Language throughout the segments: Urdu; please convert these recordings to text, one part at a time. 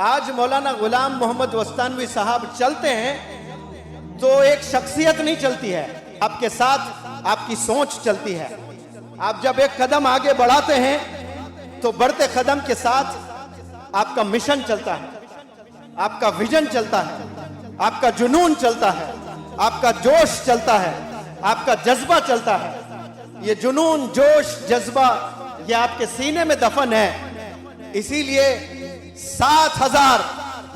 آج مولانا غلام محمد وستانوی صاحب چلتے ہیں تو ایک شخصیت نہیں چلتی ہے، آپ کے ساتھ آپ کی سوچ چلتی ہے۔ آپ جب ایک قدم آگے بڑھاتے ہیں تو بڑھتے قدم کے ساتھ آپ کا مشن چلتا ہے، آپ کا ویژن چلتا ہے، آپ کا جنون چلتا ہے، آپ کا جوش چلتا ہے، آپ کا جذبہ چلتا ہے۔ یہ جنون، جوش، جذبہ یہ آپ کے سینے میں دفن ہے، اسی لیے 7,000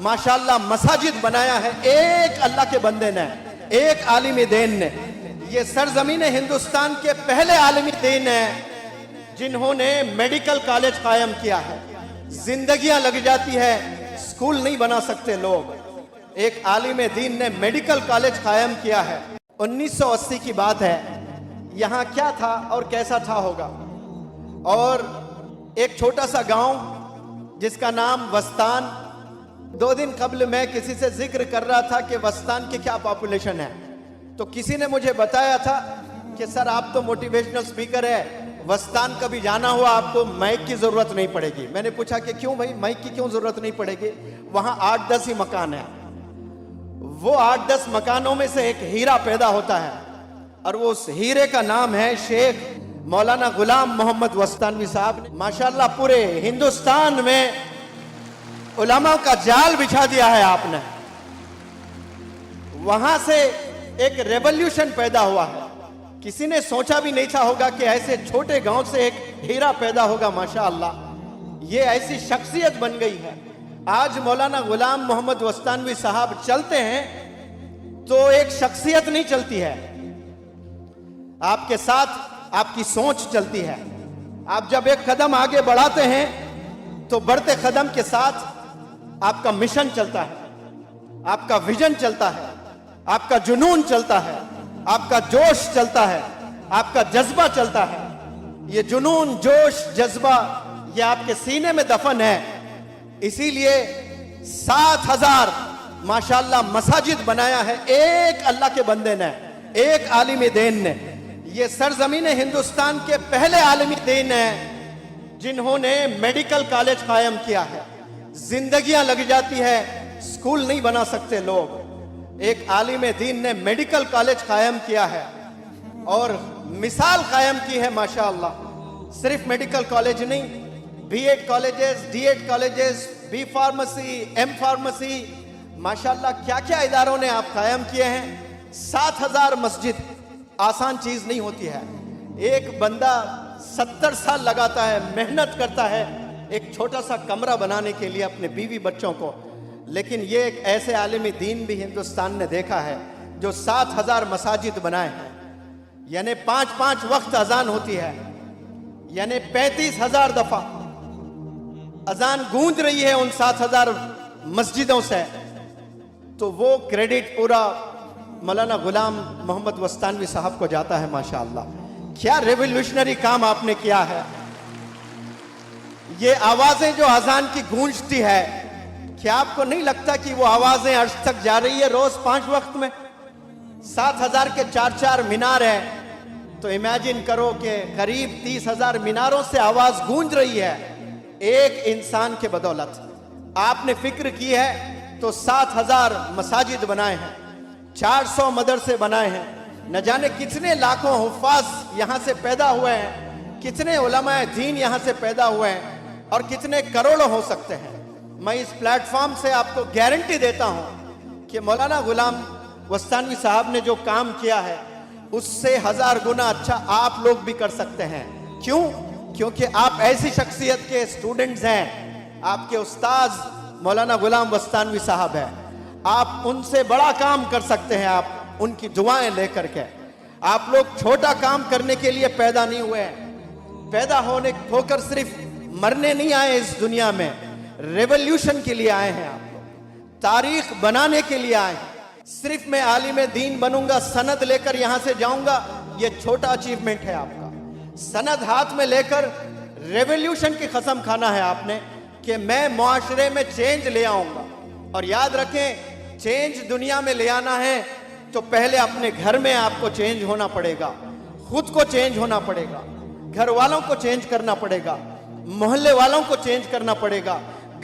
ماشاءاللہ مساجد بنایا ہے ایک اللہ کے بندے نے، ایک عالم دین نے۔ یہ سرزمین ہندوستان کے پہلے عالم دین ہیں جنہوں نے میڈیکل کالج قائم کیا ہے۔ زندگیاں لگ جاتی ہے، سکول نہیں بنا سکتے لوگ، ایک عالم دین نے میڈیکل کالج قائم کیا ہے۔ 1980 کی بات ہے، یہاں کیا تھا اور کیسا تھا ہوگا، اور ایک چھوٹا سا گاؤں جس کا نام وستان۔ 2 دن قبل میں کسی سے ذکر کر رہا تھا کہ وستان کی کیا پاپولیشن ہے، تو کسی نے مجھے بتایا تھا کہ سر آپ تو موٹیویشنل سپیکر ہے، وستان کبھی جانا ہوا آپ کو مائک کی ضرورت نہیں پڑے گی۔ میں نے پوچھا کہ کیوں بھائی مائک کی کیوں ضرورت نہیں پڑے گی، وہاں 8-10 ہی مکان ہیں، وہ 8-10 مکانوں میں سے ایک ہیرا پیدا ہوتا ہے، اور وہ اس ہیرے کا نام ہے شیخ مولانا غلام محمد وستانوی صاحب۔ ماشاءاللہ پورے ہندوستان میں علماء کا جال بچھا دیا ہے آپ نے، وہاں سے ایک ریولوشن پیدا ہوا ہے۔ کسی نے سوچا بھی نہیں تھا ہوگا کہ ایسے چھوٹے گاؤں سے ایک ہیرا پیدا ہوگا۔ ماشاءاللہ یہ ایسی شخصیت بن گئی ہے۔ آج مولانا غلام محمد وستانوی صاحب چلتے ہیں تو ایک شخصیت نہیں چلتی ہے، آپ کے ساتھ آپ کی سوچ چلتی ہے۔ آپ جب ایک قدم آگے بڑھاتے ہیں تو بڑھتے قدم کے ساتھ آپ کا مشن چلتا ہے، آپ کا ویژن چلتا ہے، آپ کا جنون چلتا ہے، آپ کا جوش چلتا ہے، آپ کا جذبہ چلتا ہے۔ یہ جنون، جوش، جذبہ یہ آپ کے سینے میں دفن ہے، اسی لیے 7,000 ماشاءاللہ مساجد بنایا ہے ایک اللہ کے بندے نے، ایک عالم دین نے۔ یہ سرزمین ہندوستان کے پہلے عالم دین ہیں جنہوں نے میڈیکل کالج قائم کیا ہے۔ زندگیاں لگ جاتی ہے، سکول نہیں بنا سکتے لوگ، ایک عالم دین نے میڈیکل کالج قائم کیا ہے اور مثال قائم کی ہے۔ ماشاءاللہ صرف میڈیکل کالج نہیں، B.Ed colleges, D.Ed colleges, B pharmacy, M pharmacy, ماشاءاللہ کیا کیا اداروں نے آپ قائم کیے ہیں۔ 7,000 مسجد آسان چیز نہیں ہوتی ہے، ایک بندہ 70 سال لگاتا ہے، محنت کرتا ہے ایک چھوٹا سا کمرہ بنانے کے لیے اپنے بیوی بچوں کو، لیکن یہ ایک ایسے عالم دین بھی ہندوستان نے دیکھا ہے جو 7,000 مساجد بنائے ہیں، یعنی 5 وقت اذان ہوتی ہے، یعنی 35,000 دفعہ اذان گونج رہی ہے ان 7,000 مسجدوں سے، تو وہ کریڈٹ پورا مولانا غلام محمد وستانوی صاحب کو جاتا ہے۔ ماشاءاللہ کیا ریولوشنری کام آپ نے کیا ہے۔ یہ آوازیں جو اذان کی گونجتی ہے، کیا آپ کو نہیں لگتا کہ وہ آوازیں عرش تک جا رہی ہے روز 5 وقت میں؟ 7,000 کے 4 مینار ہیں، تو امیجن کرو کہ قریب 30,000 میناروں سے آواز گونج رہی ہے ایک انسان کے بدولت۔ آپ نے فکر کی ہے تو 7,000 مساجد بنائے ہیں، 400 مدرسے بنائے ہیں، نہ جانے کتنے لاکھوں حفاظ یہاں سے پیدا ہوئے ہیں، کتنے علماء دین یہاں سے پیدا ہوئے ہیں، اور کتنے کروڑوں ہو سکتے ہیں۔ میں اس پلیٹ فارم سے آپ کو گارنٹی دیتا ہوں کہ مولانا غلام وستانوی صاحب نے جو کام کیا ہے اس سے 1000 گنا اچھا آپ لوگ بھی کر سکتے ہیں۔ کیوں؟ کیونکہ آپ ایسی شخصیت کے اسٹوڈنٹس ہیں، آپ کے استاذ مولانا غلام وستانوی صاحب ہیں، آپ ان سے بڑا کام کر سکتے ہیں، آپ ان کی دعائیں لے کر کے۔ آپ لوگ چھوٹا کام کرنے کے لیے پیدا نہیں ہوئے ہیں، پیدا ہو کر صرف مرنے نہیں آئے اس دنیا میں، ریولوشن کے لیے آئے ہیں، آپ لوگ تاریخ بنانے کے لیے آئے ہیں۔ صرف میں عالم دین بنوں گا، سند لے کر یہاں سے جاؤں گا، یہ چھوٹا اچیومنٹ ہے آپ کا۔ سند ہاتھ میں لے کر ریولوشن کی قسم کھانا ہے آپ نے کہ میں معاشرے میں چینج لے آؤں گا۔ اور یاد رکھیں، چینج دنیا میں لے آنا ہے تو پہلے اپنے گھر میں آپ کو چینج ہونا پڑے گا، خود کو چینج ہونا پڑے گا، گھر والوں کو چینج کرنا پڑے گا، محلے والوں کو چینج کرنا پڑے گا،